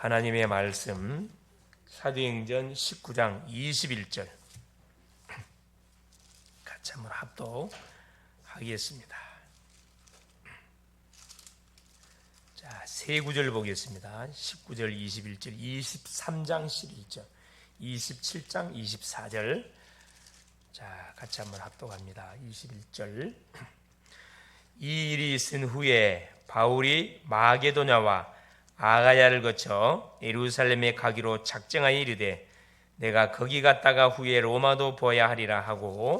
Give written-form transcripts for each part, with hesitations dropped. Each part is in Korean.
하나님의 말씀 사도행전 19장 21절 같이 한번 합독하겠습니다. 자, 세 구절 보겠습니다. 19절, 21절, 23장 11절, 27장 24절. 자, 같이 한번 합독합니다. 21절. 이 일이 있은 후에 바울이 마게도냐와 아가야를 거쳐 예루살렘에 가기로 작정하여 이르되 내가 거기 갔다가 후에 로마도 보아야 하리라 하고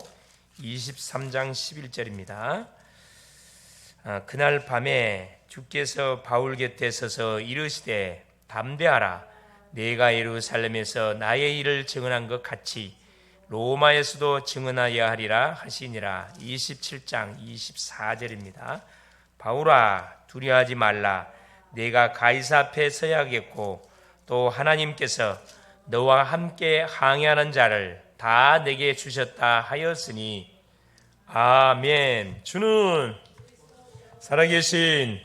23장 11절입니다. 그날 밤에 주께서 바울 곁에 서서 이르시되 담대하라 내가 예루살렘에서 나의 일을 증언한 것 같이 로마에서도 증언하여야 하리라 하시니라. 27장 24절입니다. 바울아 두려워하지 말라 내가 가이사 앞에 서야겠고 또 하나님께서 너와 함께 항해하는 자를 다 내게 주셨다 하였으니 아멘. 주는 살아계신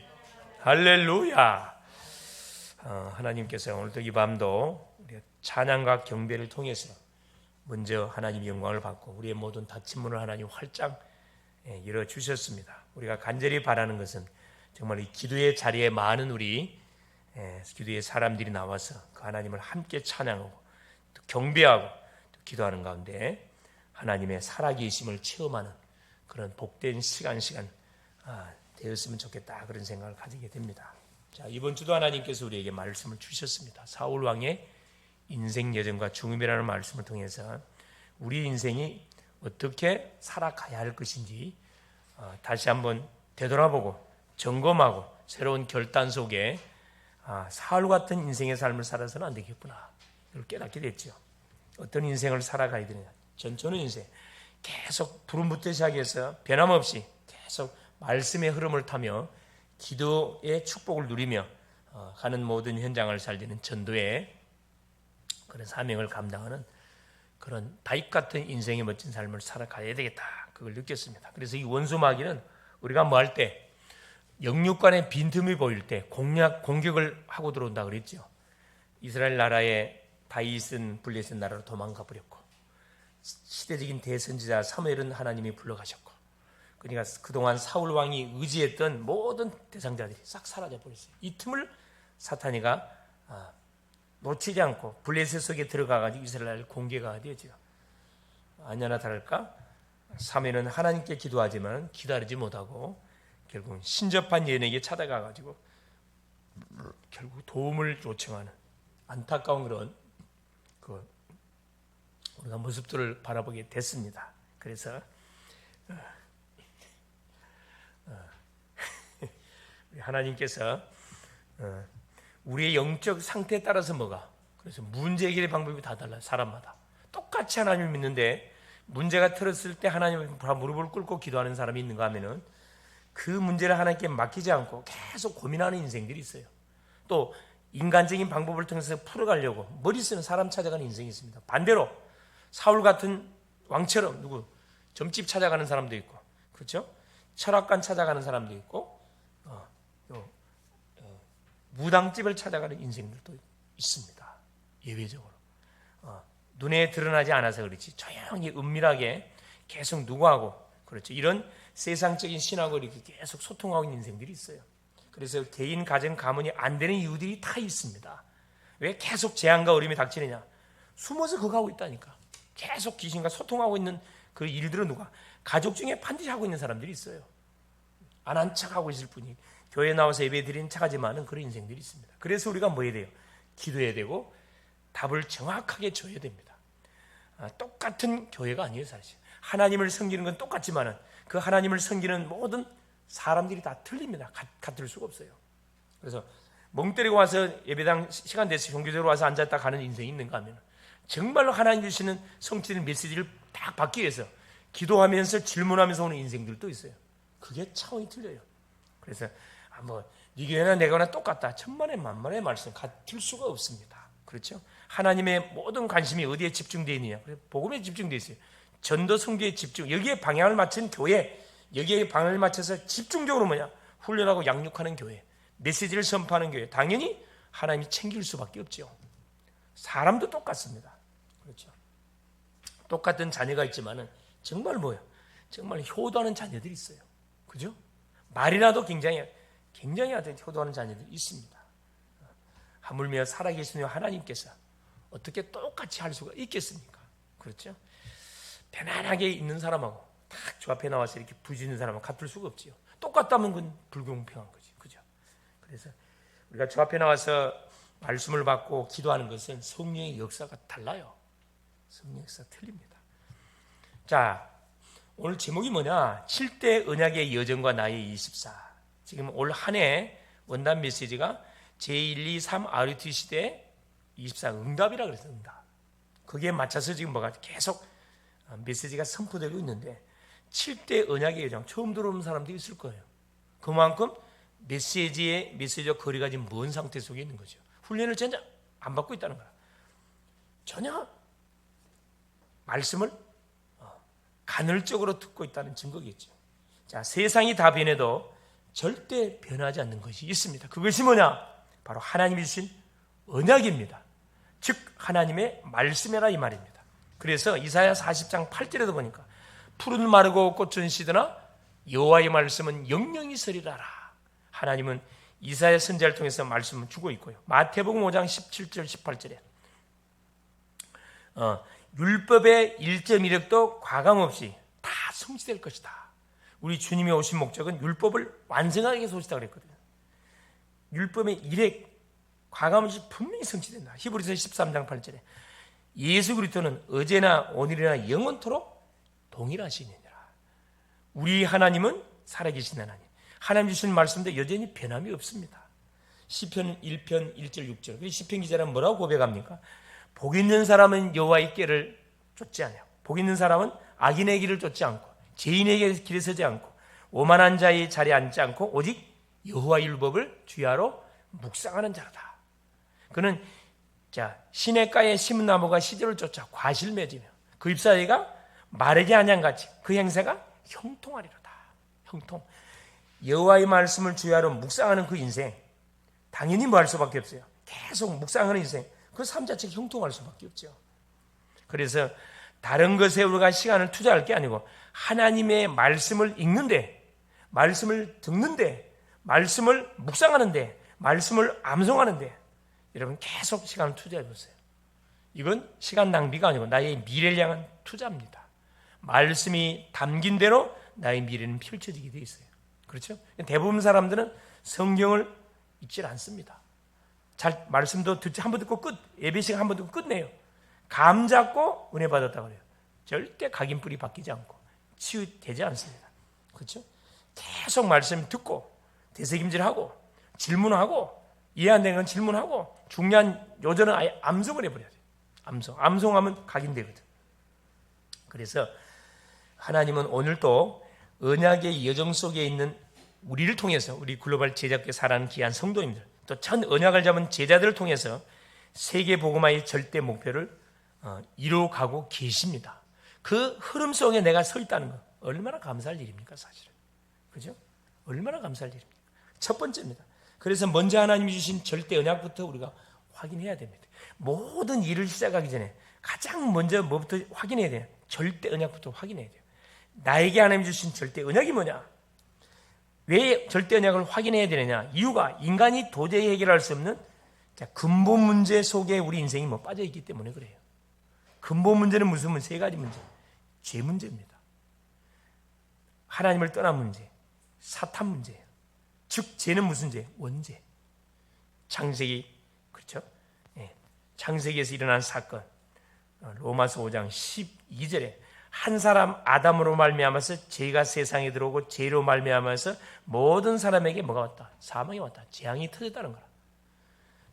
할렐루야. 하나님께서 오늘도 이 밤도 우리 찬양과 경배를 통해서 먼저 하나님 영광을 받고 우리의 모든 닫힌 문을 하나님 활짝 열어주셨습니다. 우리가 간절히 바라는 것은 정말 이 기도의 자리에 많은 우리 기도의 사람들이 나와서 그 하나님을 함께 찬양하고 또 경배하고 또 기도하는 가운데 하나님의 살아계심을 체험하는 그런 복된 시간 되었으면 좋겠다, 그런 생각을 가지게 됩니다. 자, 이번 주도 하나님께서 우리에게 말씀을 주셨습니다. 사울 왕의 인생 여정과 중음이라는 말씀을 통해서 우리 인생이 어떻게 살아가야 할 것인지 다시 한번 되돌아보고 점검하고 새로운 결단 속에 사울 같은 인생의 삶을 살아서는 안 되겠구나, 이걸 깨닫게 됐죠. 어떤 인생을 살아가야 되느냐. 전천후 인생, 계속 부름부터 시작해서 변함없이 계속 말씀의 흐름을 타며 기도의 축복을 누리며 가는 모든 현장을 살리는 전도의 그런 사명을 감당하는 그런 다윗 같은 인생의 멋진 삶을 살아가야 되겠다, 그걸 느꼈습니다. 그래서 이 원수 마귀는 우리가 뭐 할 때 영육간의 빈틈이 보일 때 공격을 하고 들어온다 그랬죠. 이스라엘 나라의 다윗은 블레셋 나라로 도망가 버렸고 시대적인 대선지자 사무엘은 하나님이 불러가셨고, 그러니까 그동안 사울 왕이 의지했던 모든 대상자들이 싹 사라져 버렸어요. 이 틈을 사탄이가 놓치지 않고 블레셋 속에 들어가가지고 이스라엘을 공격하게 되죠. 아니나 다를까 사무엘은 하나님께 기도하지만 기다리지 못하고 결국 신접한 여인에게 찾아가가지고 결국 도움을 요청하는 안타까운 그런 우리가 모습들을 바라보게 됐습니다. 그래서 하나님께서 우리의 영적 상태에 따라서 그래서 문제 해결의 방법이 다 달라요. 사람마다 똑같이 하나님을 믿는데 문제가 틀었을 때 하나님 무릎을 꿇고 기도하는 사람이 있는가 하면은 그 문제를 하나님께 맡기지 않고 계속 고민하는 인생들이 있어요. 또 인간적인 방법을 통해서 풀어가려고 머리 쓰는 사람 찾아가는 인생이 있습니다. 반대로 사울 같은 왕처럼 점집 찾아가는 사람도 있고, 그렇죠? 철학관 찾아가는 사람도 있고, 무당집을 찾아가는 인생들도 있습니다. 예외적으로 눈에 드러나지 않아서 그렇지 조용히 은밀하게 계속 누구하고, 그렇죠, 이런 세상적인 신학을 이렇게 계속 소통하고 있는 인생들이 있어요. 그래서 개인 가정 가문이 안 되는 이유들이 다 있습니다. 왜 계속 재앙과 어려움이 닥치느냐? 숨어서 그거 하고 있다니까. 계속 귀신과 소통하고 있는 그 일들은 가족 중에 반드시 하고 있는 사람들이 있어요. 안 한 척하고 있을 뿐이 교회 나와서 예배 드리는 척하지만은 그런 인생들이 있습니다. 그래서 우리가 뭐 해야 돼요? 기도해야 되고 답을 정확하게 줘야 됩니다. 똑같은 교회가 아니에요. 사실 하나님을 섬기는 건 똑같지만은 그 하나님을 섬기는 모든 사람들이 다 틀립니다. 같을 수가 없어요. 그래서 멍 때리고 와서 예배당 시간 돼서 종교적으로 와서 앉았다 가는 인생이 있는가 하면 정말로 하나님 주시는 성취된 메시지를 딱 받기 위해서 기도하면서 질문하면서 오는 인생들도 있어요. 그게 차원이 틀려요. 그래서 네 교회나 내 교회나 똑같다, 천만의 만만의 말씀 같을 수가 없습니다. 그렇죠? 하나님의 모든 관심이 어디에 집중되어 있느냐? 복음에 집중되어 있어요. 전도 선교에 집중, 여기에 방향을 맞춘 교회, 여기에 방향을 맞춰서 집중적으로 훈련하고 양육하는 교회, 메시지를 선포하는 교회, 당연히 하나님이 챙길 수밖에 없죠. 사람도 똑같습니다. 그렇죠. 똑같은 자녀가 있지만은 정말 뭐예요? 정말 효도하는 자녀들이 있어요. 그죠? 말이라도 굉장히 효도하는 자녀들이 있습니다. 하물며 살아계시는 하나님께서 어떻게 똑같이 할 수가 있겠습니까? 그렇죠? 편안하게 있는 사람하고 딱 주 앞에 나와서 이렇게 부짖는 사람하고 같을 수가 없지요. 똑같다면 그건 불공평한 거지. 그죠? 그래서 우리가 주 앞에 나와서 말씀을 받고 기도하는 것은 성령의 역사가 달라요. 성령의 역사가 틀립니다. 자, 오늘 제목이 뭐냐? 7대 언약의 여정과 나의 24. 지금 올 한 해 원단 메시지가 제1, 2, 3 RUT 시대 24 응답이라 그랬어요. 응답. 거기에 맞춰서 지금 뭐가 계속 메시지가 선포되고 있는데 7대 언약의 여정 처음 들어오는 사람들이 있을 거예요. 그만큼 메시지와 거리가 지금 먼 상태 속에 있는 거죠. 훈련을 전혀 안 받고 있다는 거야. 전혀 말씀을 간헐적으로 듣고 있다는 증거겠죠. 자, 세상이 다 변해도 절대 변하지 않는 것이 있습니다. 그것이 뭐냐? 바로 하나님이 주신 언약입니다. 즉 하나님의 말씀이라 이 말입니다. 그래서 이사야 40장 8절에도 보니까 푸른 마르고 꽃은 시드나 여호와의 말씀은 영영이 서리라라. 하나님은 이사야 선지자를 통해서 말씀을 주고 있고요. 마태복음 5장 17절 18절에 율법의 1.1획도 과감 없이 다 성취될 것이다. 우리 주님이 오신 목적은 율법을 완성하기 위해서 오시다 그랬거든요. 율법의 1획 과감 없이 분명히 성취된다. 히브리서 13장 8절에 예수 그리스도는 어제나 오늘이나 영원토록 동일하시니라. 우리 하나님은 살아계신 하나님. 하나님 주신 말씀도 여전히 변함이 없습니다. 시편 1편 1절 6절. 시편 기자는 뭐라고 고백합니까? 복 있는 사람은 여호와의 길을 쫓지 않아요. 복 있는 사람은 악인의 길을 쫓지 않고 죄인에게 길에 서지 않고 오만한 자의 자리에 앉지 않고 오직 여호와의 율법을 주야로 묵상하는 자로다. 그는 시냇가에 심은 나무가 시절을 쫓아 과실 맺으며 그 잎사귀가 마르지 아니한같이 그 행세가 형통하리로다. 형통. 여호와의 말씀을 주야로 묵상하는 그 인생 당연히 뭐 할 수밖에 없어요. 계속 묵상하는 인생 그 삶 자체가 형통할 수밖에 없죠. 그래서 다른 것에 우리가 시간을 투자할 게 아니고 하나님의 말씀을 읽는데, 말씀을 듣는데, 말씀을 묵상하는데, 말씀을 암송하는데 여러분 계속 시간을 투자해 보세요. 이건 시간 낭비가 아니고 나의 미래를 향한 투자입니다. 말씀이 담긴 대로 나의 미래는 펼쳐지게 돼 있어요. 그렇죠? 대부분 사람들은 성경을 읽지 않습니다. 잘 말씀도 듣지 한번 듣고 끝, 예배 시간 한번 듣고 끝내요. 감 잡고 은혜 받았다고 그래요. 절대 각인뿔이 바뀌지 않고 치유되지 않습니다. 그렇죠? 계속 말씀 듣고 되새김질하고 질문하고 이해 안 되는 건 질문하고 중요한 요절은 아예 암송을 해버려야 돼요. 암송하면 각인되거든. 그래서 하나님은 오늘도 언약의 여정 속에 있는 우리를 통해서 우리 글로벌 제자교회 살아가는 귀한 성도님들 또 첫 언약을 잡은 제자들을 통해서 세계 복음화의 절대 목표를 이루어가고 계십니다. 그 흐름 속에 내가 서 있다는 거 얼마나 감사할 일입니까, 사실은. 그죠? 얼마나 감사할 일입니까? 첫 번째입니다. 그래서 먼저 하나님이 주신 절대 언약부터 우리가 확인해야 됩니다. 모든 일을 시작하기 전에 가장 먼저 뭐부터 확인해야 돼요? 절대 언약부터 확인해야 돼요. 나에게 하나님이 주신 절대 언약이 뭐냐? 왜 절대 언약을 확인해야 되느냐? 이유가 인간이 도저히 해결할 수 없는 근본 문제 속에 우리 인생이 빠져 있기 때문에 그래요. 근본 문제는 무슨 문제? 세 가지 문제. 죄 문제입니다. 하나님을 떠난 문제, 사탄 문제예요. 즉 죄는 무슨 죄? 원죄. 창세기 그렇죠? 예. 창세기에서 일어난 사건. 로마서 5장 12절에 한 사람 아담으로 말미암아서 죄가 세상에 들어오고 죄로 말미암아서 모든 사람에게 뭐가 왔다? 사망이 왔다. 재앙이 터졌다는 거라.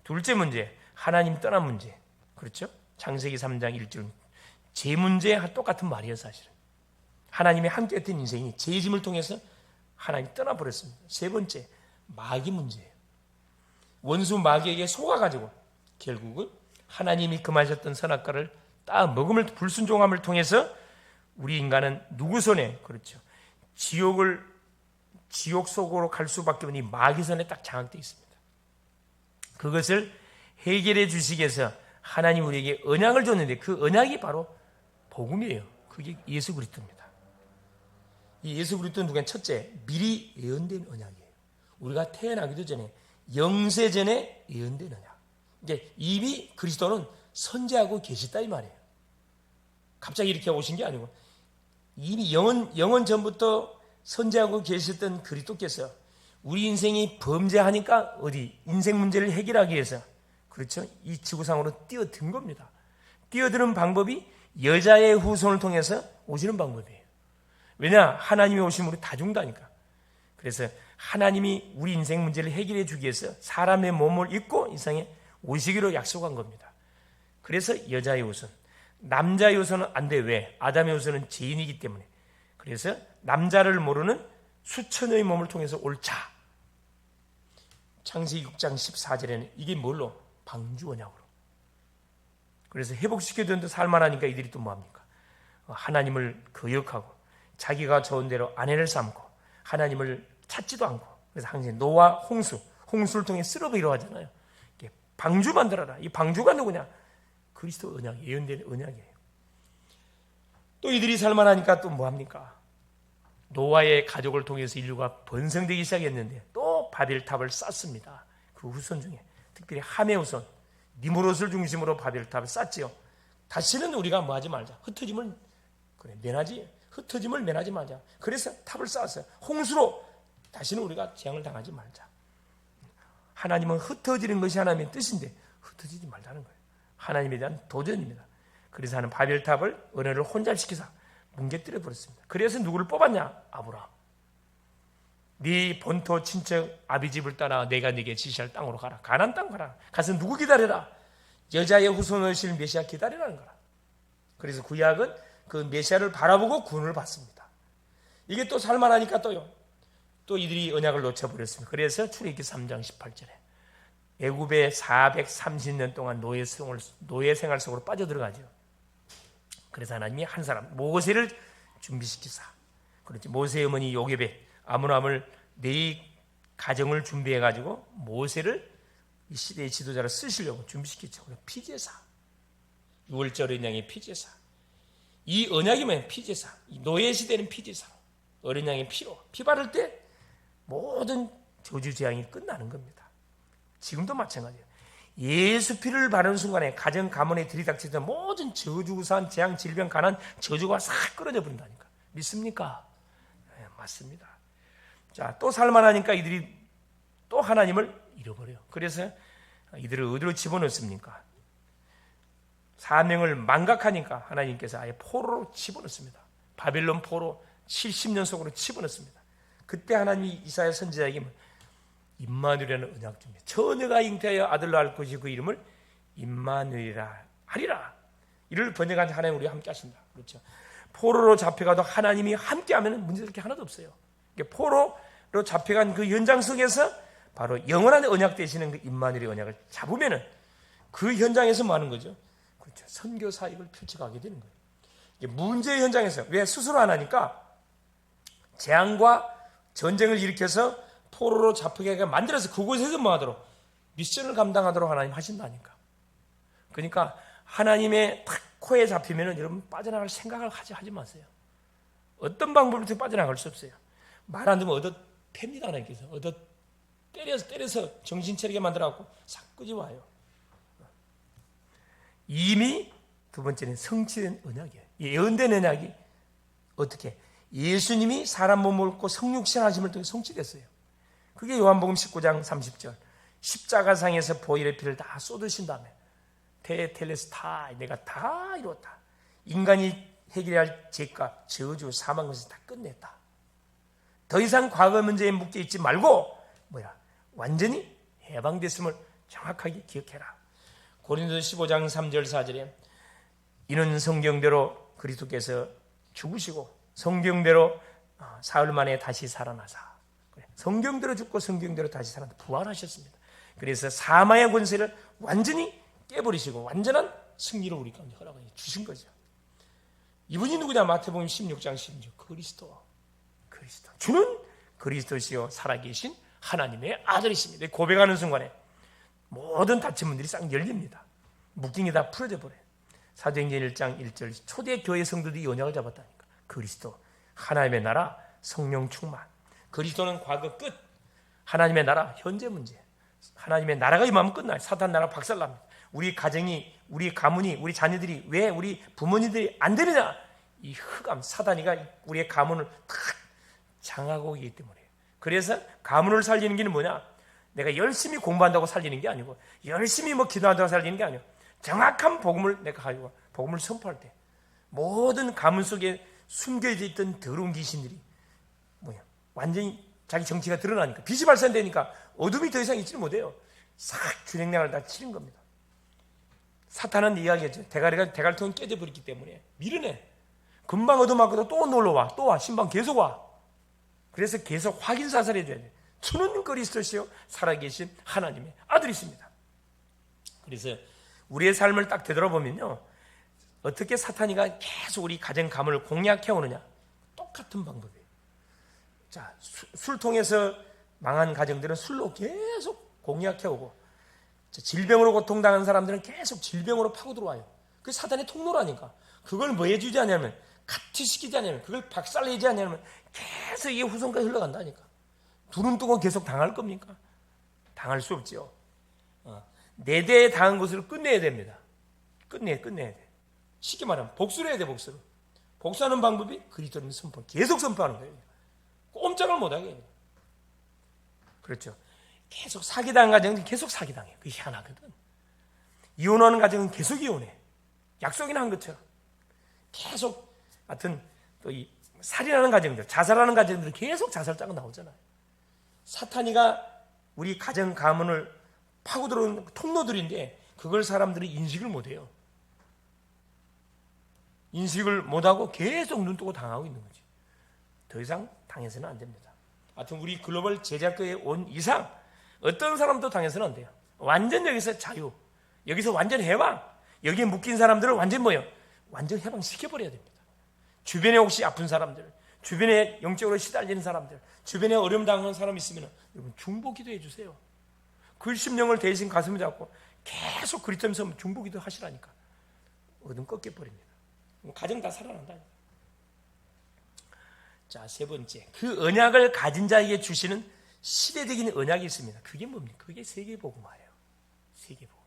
둘째 문제, 하나님 떠난 문제. 그렇죠? 창세기 3장 1절. 죄 문제와 똑같은 말이에요, 사실은. 하나님이 함께했던 인생이 죄짐을 통해서 하나님이 떠나버렸습니다. 세 번째, 마귀 문제예요. 원수 마귀에게 속아가지고 결국은 하나님이 금하셨던 선악과를 따 먹음을 불순종함을 통해서 우리 인간은 누구 손에 그렇죠? 지옥 속으로 갈 수밖에 없는 이 마귀 손에 딱 장악되어 있습니다. 그것을 해결해 주시기 위해서 하나님 우리에게 언약을 줬는데 그 언약이 바로 복음이에요. 그게 예수 그리스도입니다. 이 예수 그리스도는 누구냐? 첫째, 미리 예언된 언약이에요. 우리가 태어나기도 전에 영세 전에 예언된 언약. 이제 이미 그리스도는 선지하고 계셨다 이 말이에요. 갑자기 이렇게 오신 게 아니고 이미 영원 전부터 선지하고 계셨던 그리스도께서 우리 인생이 범죄하니까 어디 인생 문제를 해결하기 위해서 그렇죠? 이 지구상으로 뛰어든 겁니다. 뛰어드는 방법이 여자의 후손을 통해서 오시는 방법이에요. 왜냐? 하나님이 오심으로 다 죽는다니까. 그래서 하나님이 우리 인생 문제를 해결해 주기 위해서 사람의 몸을 입고 이 세상에 오시기로 약속한 겁니다. 그래서 여자의 후손, 남자의 후손은 안 돼. 왜? 아담의 후손은 죄인이기 때문에. 그래서 남자를 모르는 수천의 몸을 통해서 올 자. 창세기 6장 14절에는 이게 뭘로? 방주 언약으로. 그래서 회복시켜줬는데 살만하니까 이들이 또 뭐합니까? 하나님을 거역하고 자기가 좋은 대로 아내를 삼고 하나님을 찾지도 않고 그래서 항상 노아 홍수를 통해 쓰러버리려 하잖아요. 방주 만들어라. 이 방주가 누구냐? 그리스도 언약, 예언된 언약이에요. 또 이들이 살만하니까 또 뭐합니까? 노아의 가족을 통해서 인류가 번성되기 시작했는데 또 바벨탑을 쌓습니다. 그 후손 중에 특별히 함의 후손 니무롯을 중심으로 바벨탑을 쌓지요. 다시는 우리가 뭐하지 말자. 흩어짐을 면하지 말자. 그래서 탑을 쌓았어요. 홍수로 다시는 우리가 재앙을 당하지 말자. 하나님은 흩어지는 것이 하나님의 뜻인데 흩어지지 말자는 거예요. 하나님에 대한 도전입니다. 그래서 하는 바벨탑을 언어를 혼잡시켜서 뭉개뜨려 버렸습니다. 그래서 누구를 뽑았냐? 아브라함. 네 본토 친척 아비집을 떠나 내가 네게 지시할 땅으로 가라. 가나안 땅 가라. 가서 누구 기다려라? 여자의 후손을 실 메시아 기다리라는 거라. 그래서 구약은 그 메시아를 바라보고 구원을 받습니다. 이게 또 살만하니까 또 이들이 언약을 놓쳐버렸습니다. 그래서 출애굽기 3장 18절에 애굽에 430년 동안 노예 생활 속으로 빠져들어가죠. 그래서 하나님이 한 사람 모세를 준비시키사. 그렇지. 모세의 어머니 요게벳 아므람을 네 가정을 준비해가지고 모세를 이 시대의 지도자로 쓰시려고 준비시켰죠. 피제사. 6월절 어린 양의 피제사. 이 언약이면 피제사. 이 노예 시대는 피제사로. 어린 양의 피로. 피 바를 때 모든 저주 재앙이 끝나는 겁니다. 지금도 마찬가지예요. 예수 피를 바르는 순간에 가정 가문에 들이닥치던 모든 저주 우산 재앙 질병 가난 저주가 싹 끌어져 버린다니까. 믿습니까? 네, 맞습니다. 자, 또 살만하니까 이들이 또 하나님을 잃어버려요. 그래서 이들을 어디로 집어넣습니까? 사명을 망각하니까 하나님께서 아예 포로로 집어넣습니다. 바벨론 포로 70년 속으로 집어넣습니다. 그때 하나님이 이사야 선지자에게 임마누엘이라는 언약 줍니다. 처녀가 잉태하여 아들로 할 것이 그 이름을 임마누엘이라 하리라. 이를 번역한 하나님 우리와 함께 하신다. 그렇죠. 포로로 잡혀가도 하나님이 함께하면 문제될 게 하나도 없어요. 포로로 잡혀간 그 현장 속에서 바로 영원한 언약 되시는 그 임마누엘의 언약을 잡으면은 그 현장에서 뭐 하는 거죠? 그렇죠. 선교 사역을 펼쳐가게 되는 거예요. 문제의 현장에서 왜 스스로 안 하니까 재앙과 전쟁을 일으켜서 포로로 잡히게 만들어서 그곳에서 뭐 하도록 미션을 감당하도록 하나님 하신다니까. 그러니까 하나님의 탁 코에 잡히면은 여러분 빠져나갈 생각을 하지 마세요. 어떤 방법으로 빠져나갈 수 없어요. 말 안 듣면 얻어 팹니다. 하나님께서 얻어 때려서 정신 차리게 만들어갖고 싹 끄집어와요. 이미 두 번째는 성취된 언약이에요. 예언된 언약이 어떻게? 예수님이 사람 몸을 입고 성육신 하심을 통해 성취됐어요. 그게 요한복음 19장 30절. 십자가상에서 보혈의 피를 다 쏟으신 다음에 테텔레스타 내가 다 이뤘다. 인간이 해결해야 할 죄가 저주 사망 것을 다 끝냈다. 더 이상 과거 문제에 묶여 있지 말고 완전히 해방됐음을 정확하게 기억해라. 고린도서 15장 3절 4절에 이는 성경대로 그리스도께서 죽으시고 성경대로 사흘 만에 다시 살아나사. 성경대로 죽고 성경대로 다시 살아나 부활하셨습니다. 그래서 사망의 권세를 완전히 깨버리시고 완전한 승리를 우리 가운데 허락해 주신 거죠. 이분이 누구냐? 마태복음 16장 16. 그리스도. 주는 그리스도시요 살아계신 하나님의 아들이십니다. 고백하는 순간에 모든 닫힌 문들이 싹 열립니다. 묶임이 다 풀어져 버려요. 사도행전 1장 1절 초대 교회 성도들이 언약을 잡았다니까. 그리스도, 하나님의 나라, 성령 충만. 그리스도는 과거 끝. 하나님의 나라, 현재 문제. 하나님의 나라가 임하면 끝나요. 사탄 나라 박살납니다. 우리 가정이, 우리 가문이, 우리 자녀들이 왜 우리 부모님들이 안 되느냐? 이 흑암, 사단이가 우리의 가문을 탁 장하고 있기 때문이에요. 그래서 가문을 살리는 길은 뭐냐? 내가 열심히 공부한다고 살리는 게 아니고, 열심히 기도한다고 살리는 게 아니고, 정확한 복음을 내가 가지고 복음을 선포할 때 모든 가문 속에 숨겨져 있던 더러운 귀신들이 완전히 자기 정체가 드러나니까, 빛이 발산되니까 어둠이 더 이상 있지는 못해요. 싹 균형량을 다 치는 겁니다. 사탄은 이야기했죠. 대갈통이 깨져버렸기 때문에 밀어내. 금방 얻어맞고도 또 놀러와, 또 와, 신방 계속 와. 그래서 계속 확인사살해줘야 돼. 주는 그리스도시요 살아계신 하나님의 아들이십니다. 그래서 우리의 삶을 딱 되돌아보면요, 어떻게 사탄이가 계속 우리 가정 가문을 공략해오느냐? 똑같은 방법이에요. 자, 술 통해서 망한 가정들은 술로 계속 공략해오고, 질병으로 고통당한 사람들은 계속 질병으로 파고 들어와요. 그게 사탄의 통로라니까. 그걸 뭐 해주지 않냐면, 가치시키지 않냐면, 그걸 박살내지 않냐면 계속 이게 후손까지 흘러간다니까. 두른 뚜껑 계속 당할 겁니까? 당할 수 없지요. 네 대에 당한 것을 끝내야 됩니다. 끝내야 돼. 쉽게 말하면 복수를 해야 돼. 복수하는 방법이 그리스도를 선포, 계속 선포하는 거예요. 꼼짝을 못하게 해요. 그렇죠. 계속 사기당한 가정은 계속 사기당해요. 그게 희한하거든. 이혼하는 가정은 계속 이혼해. 약속이나 한 것처럼. 계속, 하여튼, 또 이 살인하는 가정들, 자살하는 가정들은 계속 자살자가 나오잖아요. 사탄이가 우리 가정 가문을 파고 들어오는 통로들인데, 그걸 사람들이 인식을 못해요. 인식을 못하고 계속 눈 뜨고 당하고 있는 거지. 더 이상 당해서는 안 됩니다. 하여튼 우리 글로벌 제자교회에 온 이상 어떤 사람도 당해서는 안 돼요. 완전 여기서 자유, 여기서 완전 해방, 여기에 묶인 사람들을 완전 완전 해방시켜버려야 됩니다. 주변에 혹시 아픈 사람들, 주변에 영적으로 시달리는 사람들, 주변에 어려움 당하는 사람 있으면 여러분 중보 기도해 주세요. 그 심령을 대신 가슴에 잡고 계속 그리스도면서 중보 기도 하시라니까. 어둠 꺾여버립니다. 가정 다 살아난다니까. 자, 세 번째, 그 언약을 가진 자에게 주시는 시대적인 언약이 있습니다. 그게 뭡니까? 그게 세계복음화예요. 세계복음.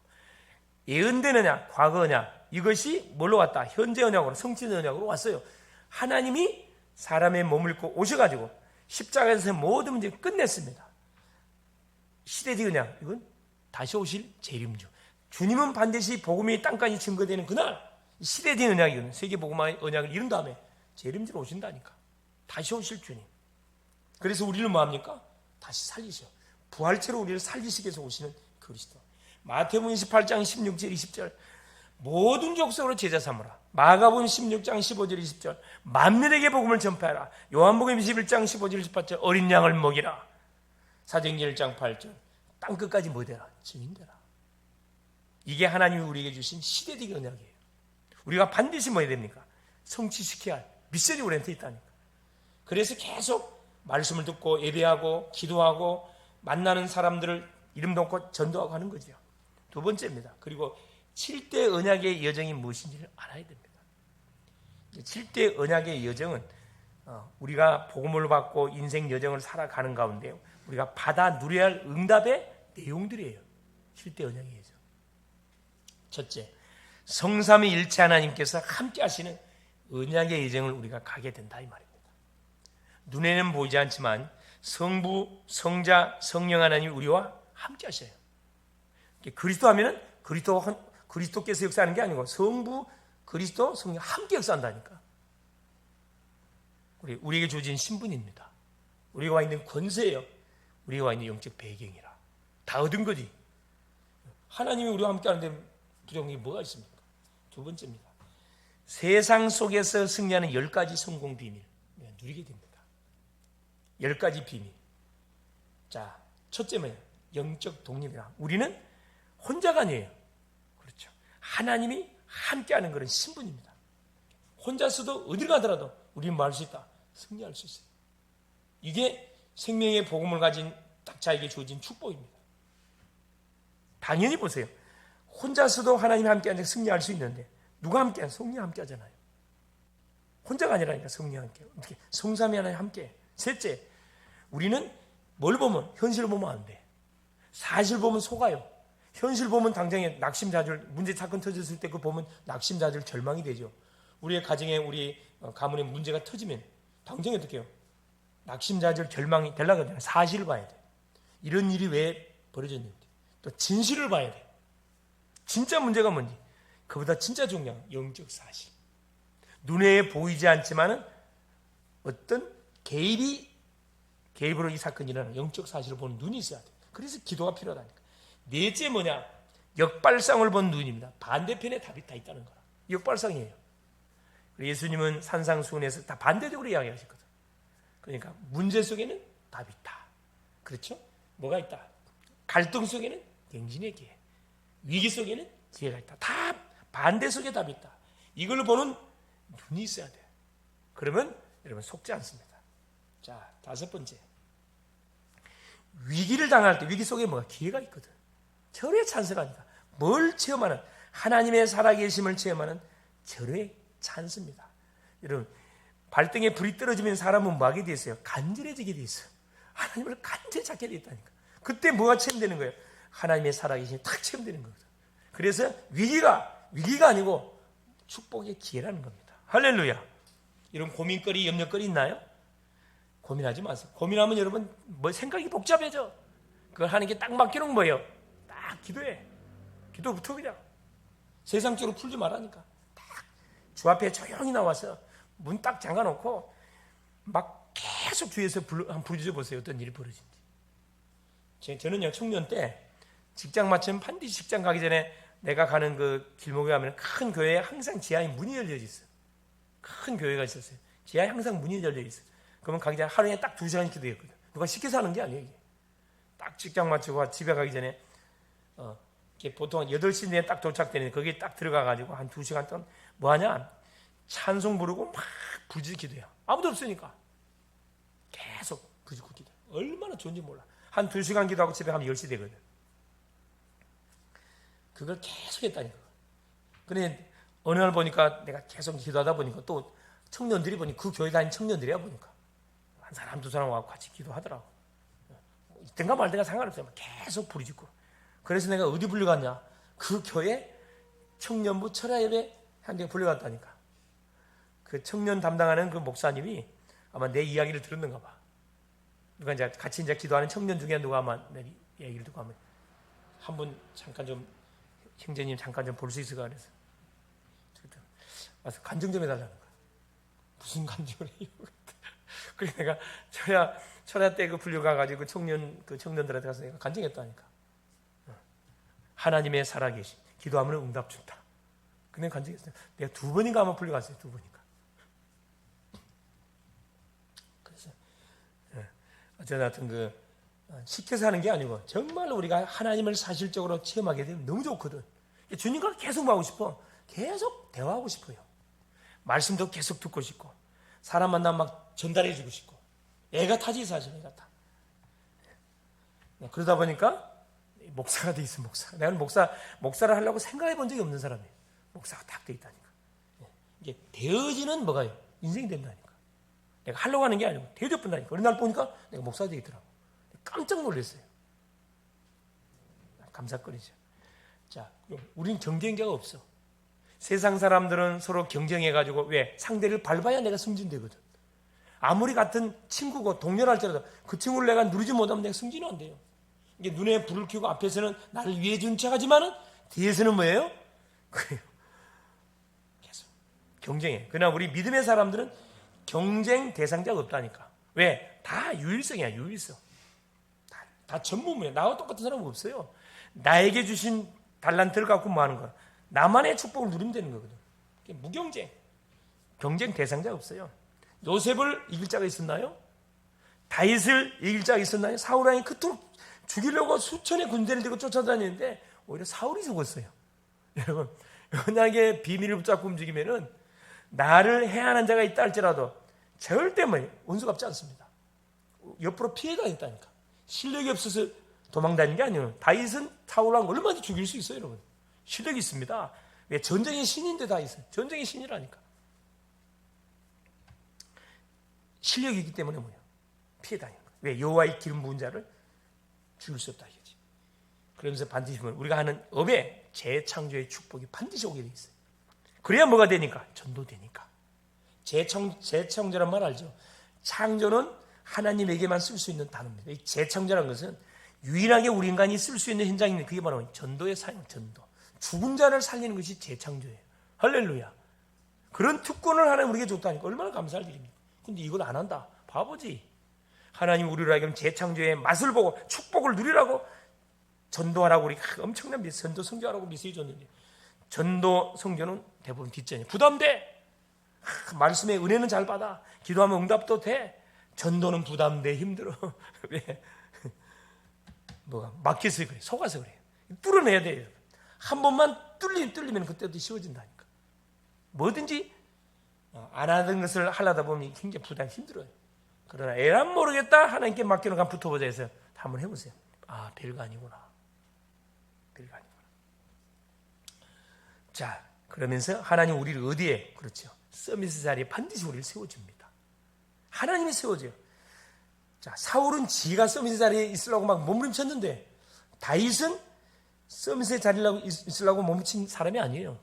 예언된 언약, 과거 언약, 이것이 뭘로 왔다? 현재 언약으로, 성취 언약으로 왔어요. 하나님이 사람의 몸을 입고 오셔가지고 십자가에서 모든 문제를 끝냈습니다. 시대적 언약, 이건 다시 오실 재림주. 주님은 반드시 복음이 땅까지 증거되는 그날 시대적 언약이거든요. 세계복음화의 언약을 이룬 다음에 재림주로 오신다니까. 다시 오실 주님. 그래서 우리를 뭐합니까? 다시 살리셔. 부활체로 우리를 살리시기 위해서 오시는 그리스도. 마태복음 28장 16절 20절 모든 족속으로 제자 삼으라. 마가복음 16장 15절 20절 만민에게 복음을 전파하라. 요한복음 21장 15절 18절 어린 양을 먹이라. 사도행전 1장 8절 땅끝까지 뭐 되라? 증인되라. 이게 하나님이 우리에게 주신 시대적 언약이에요. 우리가 반드시 뭐 해야 됩니까? 성취시켜야 할 미션이 우리한테 있다니까. 그래서 계속 말씀을 듣고 예배하고 기도하고 만나는 사람들을 이름 놓고 전도하고 하는 거죠. 두 번째입니다. 그리고 7대 언약의 여정이 무엇인지를 알아야 됩니다. 7대 언약의 여정은 우리가 복음을 받고 인생 여정을 살아가는 가운데 우리가 받아 누려야 할 응답의 내용들이에요. 7대 언약의 여정. 첫째, 성삼위일체 하나님께서 함께 하시는 언약의 여정을 우리가 가게 된다 이 말입니다. 눈에는 보이지 않지만 성부, 성자, 성령 하나님이 우리와 함께 하셔요. 그리스도 하면은 그리스도께서 역사하는 게 아니고 성부, 그리스도, 성령 함께 역사한다니까. 우리에게 주어진 신분입니다. 우리가 와 있는 권세예요. 우리가 와 있는 영적 배경이라. 다 얻은 거지. 하나님이 우리와 함께 하는데 부족한 게 뭐가 있습니까? 두 번째입니다. 세상 속에서 승리하는 10가지 성공 비밀 누리게 됩니다. 10가지 비밀. 자, 첫째는 영적 독립이라. 우리는 혼자가 아니에요. 그렇죠. 하나님이 함께하는 그런 신분입니다. 혼자서도 어딜 가더라도 우리는 뭐 할 수 있다? 승리할 수 있어요. 이게 생명의 복음을 가진 딱 자에게 주어진 축복입니다. 당연히 보세요. 혼자서도 하나님이 함께하는 승리할 수 있는데 누가 함께하냐? 성령이 함께하잖아요. 혼자가 아니라니까 성령이 함께. 어떻게? 성삼위 하나님 함께. 셋째, 우리는 뭘 보면 현실을 보면 안 돼. 사실 보면 속아요. 현실 보면 당장에 낙심자들, 문제 사건 터졌을 때 그 보면 낙심자들 절망이 되죠. 우리의 가정에 우리 가문에 문제가 터지면 당장에 어떻게 해요? 낙심자들 절망이 되려고 하잖아요. 사실을 봐야 돼. 이런 일이 왜 벌어졌는지. 또 진실을 봐야 돼. 진짜 문제가 뭔지. 그보다 진짜 중요한 영적 사실. 눈에 보이지 않지만은 어떤 개입으로 이 사건이 일어나는 영적 사실을 보는 눈이 있어야 돼. 그래서 기도가 필요하다니까. 넷째 뭐냐? 역발상을 본 눈입니다. 반대편에 답이 다 있다는 거라. 역발상이에요. 예수님은 산상수훈에서 다 반대적으로 이야기하셨거든. 그러니까 문제 속에는 답이 있다. 그렇죠? 뭐가 있다? 갈등 속에는 갱신의 기회, 위기 속에는 기회가 있다. 다 반대 속에 답이 있다. 이걸 보는 눈이 있어야 돼. 그러면 여러분 속지 않습니다. 자, 다섯 번째. 위기를 당할 때 위기 속에 뭐가 기회가 있거든. 절의 찬스라니까. 뭘 체험하는? 하나님의 살아계심을 체험하는 절의 찬스입니다. 여러분, 발등에 불이 떨어지면 사람은 뭐 하게 돼 있어요? 간절해지게 돼 있어요. 하나님을 간절히 찾게 돼 있다니까. 그때 뭐가 체험되는 거예요? 하나님의 살아계심이 탁 체험되는 거거든. 그래서 위기가 아니고 축복의 기회라는 겁니다. 할렐루야. 이런 고민거리, 염려거리 있나요? 고민하지 마세요. 고민하면 여러분 뭐 생각이 복잡해져. 그걸 하는 게 딱 맡기는 뭐예요? 딱 기도해. 기도부터 그냥 세상적으로 풀지 말라니까. 딱 주 앞에 조용히 나와서 문 딱 잠가놓고 막 계속 주위에서 한번 부르짖어 보세요. 어떤 일이 벌어진지. 저는요 청년 때 직장 마치면 반드시 직장 가기 전에 내가 가는 그 길목에 가면 큰 교회에 항상 지하에 문이 열려 있어요. 큰 교회가 있었어요. 지하에 항상 문이 열려 있어요. 그러면 가기 전에 하루에 딱 2시간 기도했거든. 누가 시켜서 하는 게 아니에요. 이게. 딱 직장 마치고 집에 가기 전에 보통 8시 내에 딱 도착되는데 거기에 딱 들어가가지고 한 2시간 동안 뭐하냐? 찬송 부르고 막 부르짖고 기도해요. 아무도 없으니까 계속 부르짖고 기도해. 얼마나 좋은지 몰라. 한 2시간 기도하고 집에 가면 10시 되거든. 그걸 계속 했다니까. 근데 어느 날 보니까 내가 계속 기도하다 보니까 또 청년들이 보니 그 교회 다니는 청년들이야 보니까 한 사람 두 사람 와서 같이 기도하더라고. 있든가 말든가 상관없어요. 계속 부르짖고. 그래서 내가 어디 불려갔냐? 그 교회 청년부 철야예배 한 대 불려갔다니까. 그 청년 담당하는 그 목사님이 아마 내 이야기를 들었는가 봐. 누가 이제 같이 이제 기도하는 청년 중에 누가 아마 내 얘기를 듣고 하면 한 분 잠깐 좀 형제님 잠깐 좀 볼 수 있을까 그래서 와서 간증 좀 해달라는 거야. 무슨 간증을 해요? 그래서 내가 철야 때 그 불려가가지고 청년들한테 가서 내가 간증했다니까. 하나님의 살아계신 기도하면 응답 준다. 근데 간증했어요. 내가 2번인가 아마 불려갔어요. 2번인가. 그래서 어쨌든 시켜서 하는 게 아니고 정말 우리가 하나님을 사실적으로 체험하게 되면 너무 좋거든. 주님과 계속 하고 싶어. 계속 대화하고 싶어요. 말씀도 계속 듣고 싶고 사람 만나면 막 전달해주고 싶고 애가 타지 사실 애가 타. 그러다 보니까 목사가 돼 있어. 내가 목사를 하려고 생각해 본 적이 없는 사람이에요. 목사가 딱 돼 있다니까. 이게 되어지는 뭐가요? 인생이 된다니까. 내가 하려고 하는 게 아니고 되어졌다니까. 어느 날 보니까 내가 목사가 되겠더라고. 깜짝 놀랐어요. 감사거리죠. 자, 우린 경쟁자가 없어. 세상 사람들은 서로 경쟁해가지고 왜? 상대를 밟아야 내가 승진되거든. 아무리 같은 친구고 동료랄지라도 그 친구를 내가 누르지 못하면 내가 승진은 안 돼요. 이게 눈에 불을 켜고 앞에서는 나를 위해 준 척하지만은 뒤에서는 뭐예요? 그래요. 계속 경쟁해. 그러나 우리 믿음의 사람들은 경쟁 대상자가 없다니까. 왜? 다 유일성이야. 유일성. 다 전무무야. 나와 똑같은 사람은 없어요. 나에게 주신 달란트를 갖고 뭐 하는 거야? 나만의 축복을 누리면 되는 거거든. 무경쟁. 경쟁 대상자가 없어요. 요셉을 이길 자가 있었나요? 다윗을 이길 자가 있었나요? 사울 왕이 그토록 죽이려고 수천의 군대를 들고 쫓아다니는데 오히려 사울이 죽었어요. 여러분, 언약의 비밀을 붙잡고 움직이면은 나를 해하는 자가 있다 할지라도 절대 원수 갚지 않습니다. 옆으로 피해가 있다니까. 실력이 없어서 도망다니는 게 아니에요. 다윗은 사울왕 얼마든지 죽일 수 있어요, 여러분. 실력이 있습니다. 왜? 전쟁의 신인데 다윗은. 전쟁의 신이라니까. 실력이 있기 때문에 뭐예요? 피해 다니는 거예요. 왜? 여호와의 기름 부은 자를 죽일 수 없다 이거지. 그러면서 반드시 우리가 하는 업에 재창조의 축복이 반드시 오게 돼 있어요. 그래야 뭐가 되니까? 전도되니까. 재창조란 말 알죠? 창조는 하나님에게만 쓸 수 있는 단어입니다. 이 재창조라는 것은 유일하게 우리 인간이 쓸 수 있는 현장인데 그게 바로 전도의 사용, 전도. 죽은 자를 살리는 것이 재창조예요. 할렐루야. 그런 특권을 하나님 우리에게 줬다니까 얼마나 감사할 일입니까? 근데 이걸 안 한다. 바보지. 하나님 우리로 하여금 재창조의 맛을 보고 축복을 누리라고 전도하라고 우리 엄청난 전도 선교하라고 메시지 줬는데 전도 선교는 대부분 뒷전이에요. 부담돼. 말씀의 은혜는 잘 받아. 기도하면 응답도 돼. 전도는 부담돼. 힘들어. 왜? 뭐가 막혀서 그래. 속아서 그래. 뚫어내야 돼요. 한 번만 뚫리면 그때도 쉬워진다니까. 뭐든지 안 하던 것을 하려다 보면 굉장히 부담 힘들어요. 그러나 에란 모르겠다. 하나님께 맡겨놓고 한번 붙어보자 해서 한번 해보세요. 아, 별거 아니구나. 별거 아니구나. 자, 그러면서 하나님 우리를 어디에? 그렇죠. 서밋 자리에 반드시 우리를 세워줍니다. 하나님이 세워줘요. 자, 사울은 지가 서밋 자리에 있으려고 막 몸부림쳤는데 다윗은 서밋의 자리에 있으려고 몸부림친 사람이 아니에요.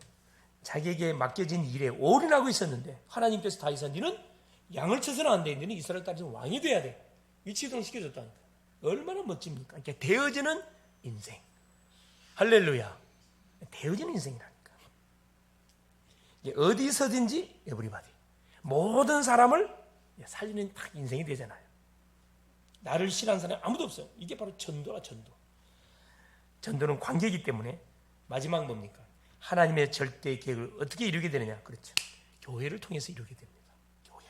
자기에게 맡겨진 일에 올인하고 있었는데 하나님께서 다윗아 너는 양을 쳐서는 안 돼. 너는 이스라엘 땅에서 왕이 돼야 돼. 위치 이동 시켜줬다니까. 얼마나 멋집니까? 이렇게 되어지는 인생. 할렐루야. 되어지는 인생이라니까. 어디서든지 에브리바디. 모든 사람을 살리는 딱 인생이 되잖아요. 나를 싫어하는 사람이 아무도 없어요. 이게 바로 전도라, 전도. 전도는 관계이기 때문에 마지막 뭡니까? 하나님의 절대 계획을 어떻게 이루게 되느냐? 그렇죠. 교회를 통해서 이루게 됩니다. 교회.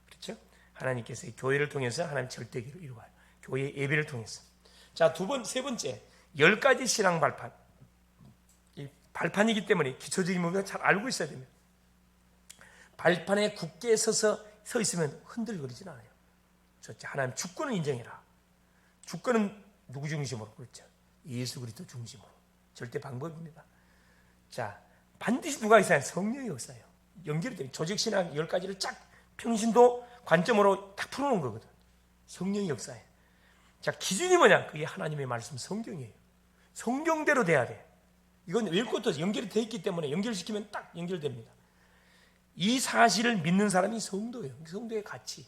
그렇죠? 하나님께서 교회를 통해서 하나님 절대 계획을 이루어요. 교회 예배를 통해서. 자, 세 번째. 10가지 신앙 발판. 이 발판이기 때문에 기초적인 부분을 잘 알고 있어야 됩니다. 발판에 굳게 서 있으면 흔들거리진 않아요. 그렇죠? 하나님 주권을 인정해라. 주권은 누구 중심으로? 그렇죠. 예수 그리스도 중심으로. 절대 방법입니다. 자, 반드시 누가 있어야 성령의 역사예요. 연결이 돼요. 조직신앙 10가지를 쫙 평신도 관점으로 딱 풀어놓은 거거든. 성령의 역사예요. 자, 기준이 뭐냐? 그게 하나님의 말씀 성경이에요. 성경대로 돼야 돼. 이건 외국부터 연결이 돼 있기 때문에 연결시키면 딱 연결됩니다. 이 사실을 믿는 사람이 성도예요. 성도의 가치.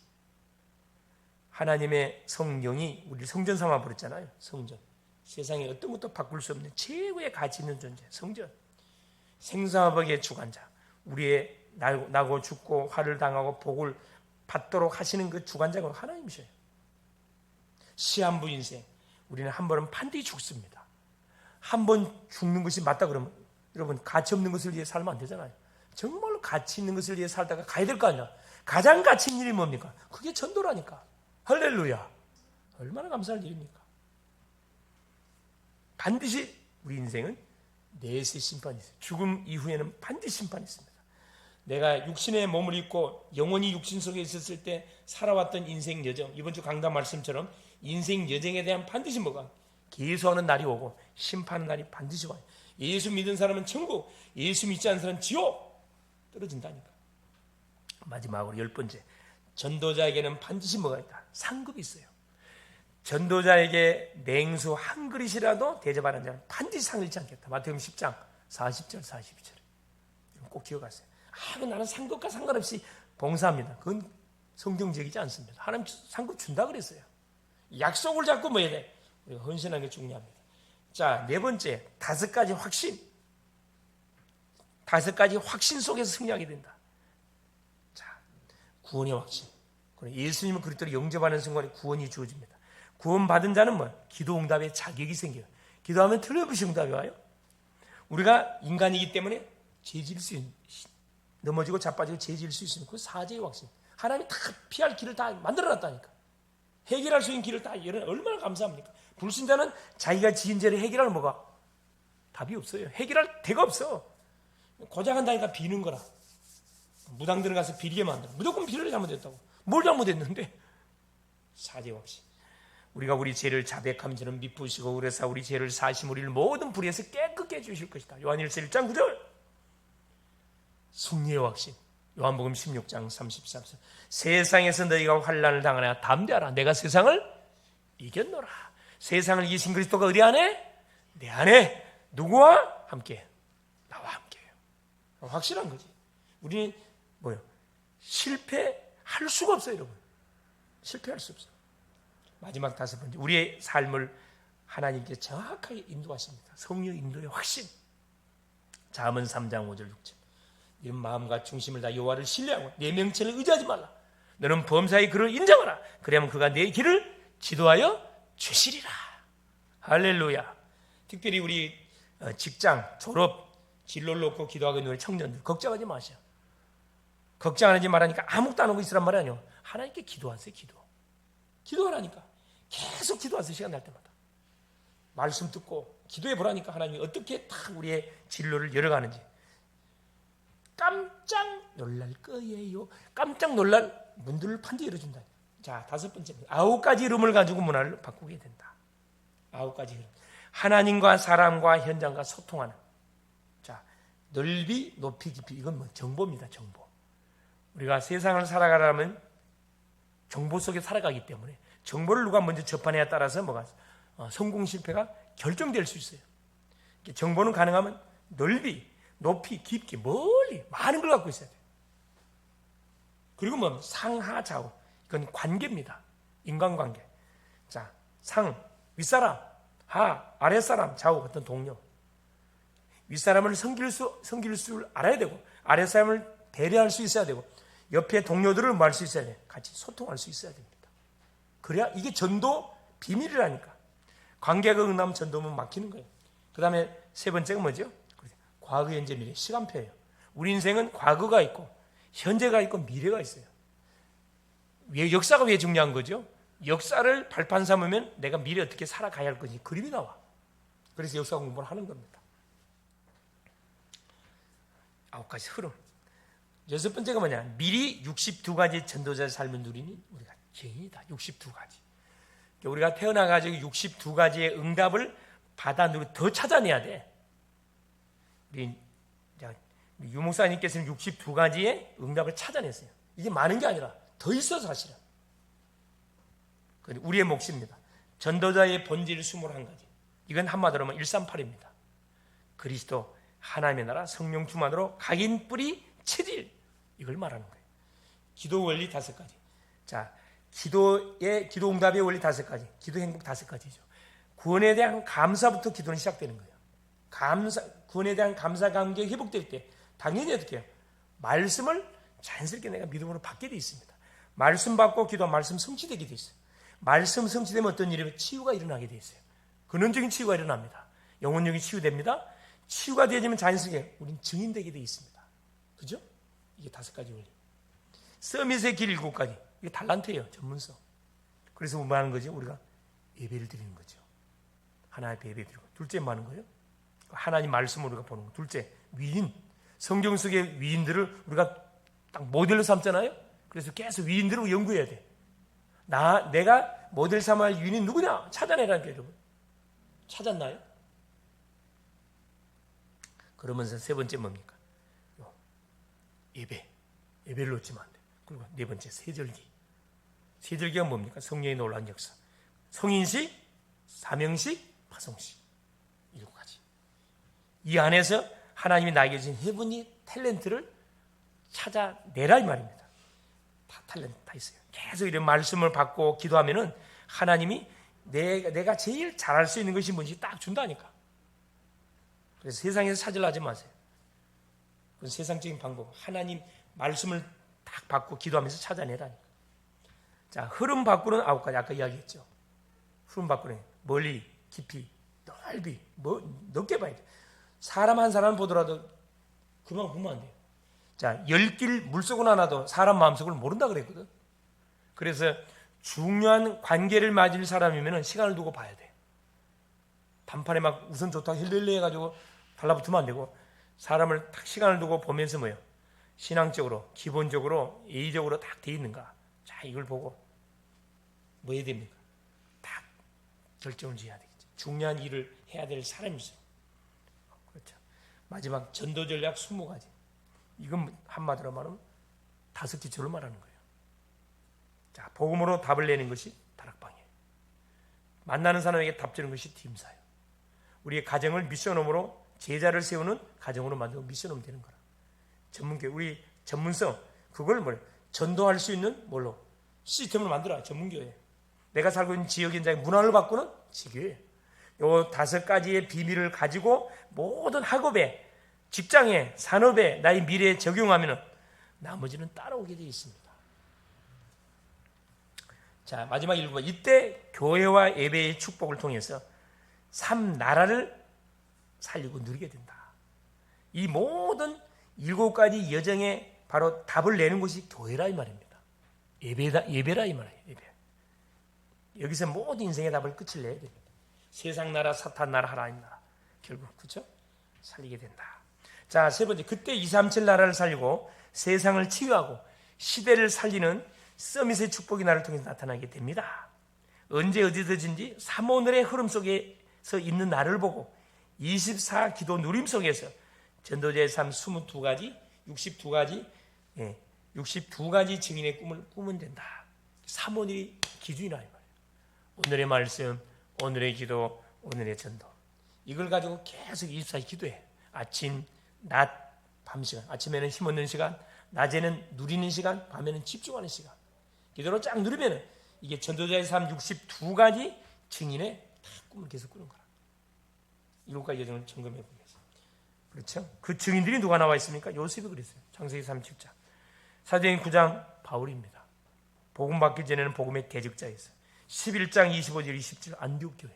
하나님의 성령이 우리를 성전 삼아 버렸잖아요. 성전. 세상에 어떤 것도 바꿀 수 없는 최고의 가치 있는 존재. 성전. 생사화복의 주관자. 우리의 나고 죽고 화를 당하고 복을 받도록 하시는 그 주관자가 하나님이셔요. 시한부 인생. 우리는 한 번은 반드시 죽습니다. 한 번 죽는 것이 맞다 그러면 여러분 가치 없는 것을 위해 살면 안 되잖아요. 정말로 가치 있는 것을 위해 살다가 가야 될 거 아니야. 가장 가치 있는 일이 뭡니까? 그게 전도라니까. 할렐루야. 얼마나 감사할 일입니까? 반드시 우리 인생은 내세 심판이 있어요. 죽음 이후에는 반드시 심판이 있습니다. 내가 육신의 몸을 입고 영원히 육신 속에 있었을 때 살아왔던 인생 여정, 이번 주 강단 말씀처럼 인생 여정에 대한 반드시 뭐가? 계수하는 날이 오고 심판하는 날이 반드시 와요. 예수 믿은 사람은 천국, 예수 믿지 않는 사람은 지옥 떨어진다니까. 마지막으로 10번째, 전도자에게는 반드시 뭐가 있다? 상급이 있어요. 전도자에게 냉수 한 그릇이라도 대접하는 자는 반드시 상을 잃지 않겠다. 마태복음 10장 40절 42절 꼭 기억하세요. 나는 상급과 상관없이 봉사합니다. 그건 성경적이지 않습니다. 하나님 상급 준다 그랬어요. 약속을 잡고 뭐 해야 돼? 우리가 헌신하는 게 중요합니다. 자, 4번째, 5가지 확신. 5가지 확신 속에서 승리하게 된다. 자, 구원의 확신. 예수님을 그리스도로 영접하는 순간에 구원이 주어집니다. 구원받은 자는 뭐? 기도 응답의 자격이 생겨요. 기도하면 틀림없이 응답이 와요. 우리가 인간이기 때문에 죄질 수 있는, 넘어지고 자빠지고 죄질 수 있으면 그 사죄의 확신. 하나님이 다 피할 길을 다 만들어놨다니까. 해결할 수 있는 길을 다 열어. 얼마나 감사합니까? 불신자는 자기가 지은 죄를 해결할 뭐가? 답이 없어요. 해결할 데가 없어. 고장한다니까 비는 거라. 무당 들어가서 비리게 만들어. 무조건 비리를 잘못했다고. 뭘 잘못했는데? 사죄 확신. 우리가 우리 죄를 자백하면 저는 미쁘시고 그래서 우리 죄를 사심 우리를 모든 불의에서 깨끗게 해주실 것이다. 요한일서 1장 9절. 승리의 확신. 요한복음 16장 33절. 세상에서 너희가 환난을 당하나 담대하라. 내가 세상을 이겼노라. 세상을 이기신 그리스도가 어디 안에? 내 안에. 누구와 함께? 나와 함께해요. 확실한 거지. 우리는 뭐요? 실패할 수가 없어요, 여러분. 실패할 수 없어요. 마지막 5번째, 우리의 삶을 하나님께 정확하게 인도하십니다. 성령 인도의 확신. 잠언 3장 5절 6절. 이런 마음과 중심을 다 여호와를 신뢰하고 내 명체를 의지하지 말라. 너는 범사의 그를 인정하라. 그러면 그가 내 길을 지도하여 주시리라. 할렐루야. 특별히 우리 직장, 졸업, 진로를 놓고 기도하고 있는 우리 청년들 걱정하지 마세요. 걱정하지 말라니까 아무것도 안 하고 있으란 말이 아니에요. 하나님께 기도하세요. 기도하라니까. 계속 기도하세요. 시간 날 때마다. 말씀 듣고 기도해 보라니까 하나님이 어떻게 다 우리의 진로를 열어가는지. 깜짝 놀랄 거예요. 깜짝 놀랄 문들을 판지 열어준다. 자, 5번째, 9가지 이름을 가지고 문화를 바꾸게 된다. 9가지 이름. 하나님과 사람과 현장과 소통하는. 자, 넓이, 높이, 깊이. 이건 뭐 정보입니다. 정보. 우리가 세상을 살아가려면 정보 속에 살아가기 때문에 정보를 누가 먼저 접하느냐에 따라서 뭐가 성공 실패가 결정될 수 있어요. 정보는 가능하면 넓이, 높이, 깊게, 멀리 많은 걸 갖고 있어야 돼요. 그리고 뭐 상하 좌우. 이건 관계입니다. 인간관계. 자, 상, 윗사람, 하, 아랫사람, 좌우 어떤 동료. 윗사람을 섬길 줄 알아야 되고 아랫사람을 배려할 수 있어야 되고 옆에 동료들을 뭐 할 수 있어야 돼요. 같이 소통할 수 있어야 됩니다. 그래야 이게 전도 비밀이라니까. 관계가 응하면 전도면 막히는 거예요. 그 다음에 3번째가 뭐죠? 과거, 현재, 미래. 시간표예요. 우리 인생은 과거가 있고 현재가 있고 미래가 있어요. 역사가 왜 중요한 거죠? 역사를 발판 삼으면 내가 미래 어떻게 살아가야 할 건지 그림이 나와. 그래서 역사 공부를 하는 겁니다. 9가지 흐름. 6번째가 뭐냐? 미리 62가지 전도자의 삶을 누리니 우리가 죄인이다. 62가지. 우리가 태어나가지고 62가지의 응답을 받아 누리고 더 찾아내야 돼. 우리 유목사님께서는 62가지의 응답을 찾아냈어요. 이게 많은 게 아니라 더 있어 사실은. 우리의 몫입니다. 전도자의 본질 21가지. 이건 한마디로 하면 138입니다. 그리스도, 하나님의 나라, 성령 충만으로 각인 뿌리 체질. 이걸 말하는 거예요. 기도 원리 5가지. 자, 기도 응답의 원리 5가지. 기도 행복 5가지죠. 구원에 대한 감사부터 기도는 시작되는 거예요. 구원에 대한 감사 감격이 회복될 때 당연히 어떻게 해요? 말씀을 자연스럽게 내가 믿음으로 받게 돼 있습니다. 말씀 받고 기도하면 말씀 성취되게 돼 있어요. 말씀 성취되면 어떤 일이면 치유가 일어나게 돼 있어요. 근원적인 치유가 일어납니다. 영혼적인 치유됩니다. 치유가 되어지면 자연스럽게 우린 증인되게 돼 있습니다. 그죠? 이게 5가지 원리. 서밋의 길 7가지. 이게 달란트예요. 전문서. 그래서 뭐 하는 거죠? 우리가 예배를 드리는 거죠. 하나님 앞에 예배 드리고. 둘째 뭐 하는 거예요? 하나님 말씀을 우리가 보는 거. 둘째, 위인. 성경 속의 위인들을 우리가 딱 모델로 삼잖아요. 그래서 계속 위인들을 연구해야 돼. 내가 모델 삼아야 할 위인이 누구냐? 찾아내라는 거예요, 여러분. 찾았나요? 그러면서 3번째 뭡니까? 예배를 놓치면 안 돼. 그리고 4번째, 세절기. 세절기가 뭡니까? 성령의 놀라운 역사. 성인식, 사명식, 파송식. 7가지. 이 안에서 하나님이 나에게 주신 헤븐이 탤런트를 찾아내라 이 말입니다. 다 탤런트 다 있어요. 계속 이런 말씀을 받고 기도하면은 하나님이 내가 제일 잘할 수 있는 것이 뭔지 딱 준다니까. 그래서 세상에서 찾으려 하지 마세요. 그건 세상적인 방법. 하나님 말씀을 딱 받고 기도하면서 찾아내라니까. 자, 흐름 바꾸는 9가지. 아까 이야기했죠. 흐름 바꾸는 멀리, 깊이, 넓이, 넓게 봐야 돼. 사람 한 사람 보더라도 그만 보면 안 돼요. 자, 10길 물속은 하나도 사람 마음속을 모른다 그랬거든. 그래서 중요한 관계를 맺을 사람이면 시간을 두고 봐야 돼. 단판에 막 우선 좋다고 힐릴리 해가지고 달라붙으면 안 되고 사람을 딱 시간을 두고 보면서 뭐예요? 신앙적으로, 기본적으로, 예의적으로 딱 돼 있는가. 자, 이걸 보고 뭐 해야 됩니까? 딱 결정을 지어야 되겠죠. 중요한 일을 해야 될 사람이 있어요. 그렇죠. 마지막 전도 전략 20가지. 이건 한마디로 말하면 5기초를 말하는 거예요. 자, 복음으로 답을 내는 것이 다락방이에요. 만나는 사람에게 답 주는 것이 팀사예요. 우리의 가정을 미션홈으로 제자를 세우는 가정으로 만들고 미션홈 되는 거라. 전문교 우리 전문성 그걸 뭘 전도할 수 있는 뭘로 시스템을 만들어야 전문교회예요. 내가 살고 있는 지역 현장의 문화를 바꾸는 지교예요. 요 5가지의 비밀을 가지고 모든 학업에 직장에 산업에 나의 미래에 적용하면 나머지는 따라오게 되어 있습니다. 자, 마지막 1번. 이때 교회와 예배의 축복을 통해서 3나라를 살리고 누리게 된다. 이 모든 7가지 여정에 바로 답을 내는 것이 교회라 이 말입니다. 예배라 이 말이에요. 예배. 여기서 모든 인생의 답을 끝을 내야 됩니다. 세상 나라, 사탄 나라, 하나님 나라. 결국 그렇죠? 살리게 된다. 자, 세 번째. 그때 237 나라를 살리고 세상을 치유하고 시대를 살리는 서밋의 축복이 나를 통해서 나타나게 됩니다. 언제 어디든지 삼오늘의 흐름 속에서 있는 나를 보고 24 기도 누림 속에서 전도자의 삶 22가지, 62가지, 62가지 증인의 꿈을 꾸면 된다. 삼오늘이 기준이라 이 말이에요. 오늘의 말씀, 오늘의 기도, 오늘의 전도. 이걸 가지고 계속 24시 기도해. 아침, 낮, 밤 시간. 아침에는 힘없는 시간, 낮에는 누리는 시간, 밤에는 집중하는 시간. 기도로 쫙 누르면 이게 전도자의 삶 62가지 증인의 다 꿈을 계속 꾸는 거라. 7가지 여정을 점검해 보겠습니다. 그렇죠? 그 증인들이 누가 나와 있습니까? 요셉이 그랬어요. 창세기 37장. 사도행 9장 바울입니다. 복음 받기 전에는 복음의 대적자였어요. 11장 25절 27절 안디옥 교회.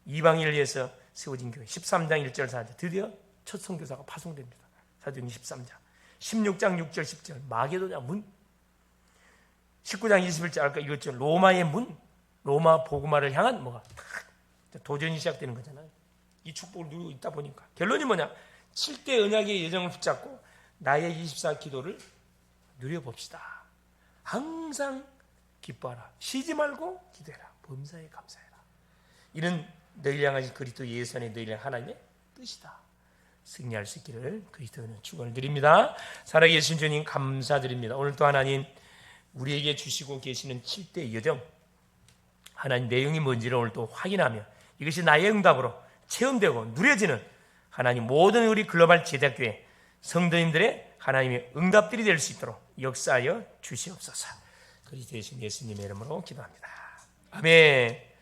이방인을 위해서 세워진 교회. 13장 1절 4절 드디어 첫 선교사가 파송됩니다. 사도행 13장. 16장 6절 10절 마게도냐 문. 19장 21절 아까 읽었죠. 로마의 문. 로마 복음화를 향한 뭐가 도전이 시작되는 거잖아요. 이 축복을 누리고 있다 보니까 결론이 뭐냐? 7대 언약의 여정을 붙잡고 나의 24 기도를 누려봅시다. 항상 기뻐하라. 쉬지 말고 기도해라. 범사에 감사해라. 이는 너희를 향하신 그리스도 예수 안에 너희를 하나님의 뜻이다. 승리할 수 있기를 그리스도는 축원을 드립니다. 살아계신 주님 감사드립니다. 오늘 또 하나님 우리에게 주시고 계시는 7대 여정 하나님 내용이 뭔지를 오늘 또 확인하며 이것이 나의 응답으로 체험되고 누려지는 하나님 모든 우리 글로벌 제자교회 성도님들의 하나님의 응답들이 될 수 있도록 역사하여 주시옵소서. 그리스도의 예수님의 이름으로 기도합니다. 아멘.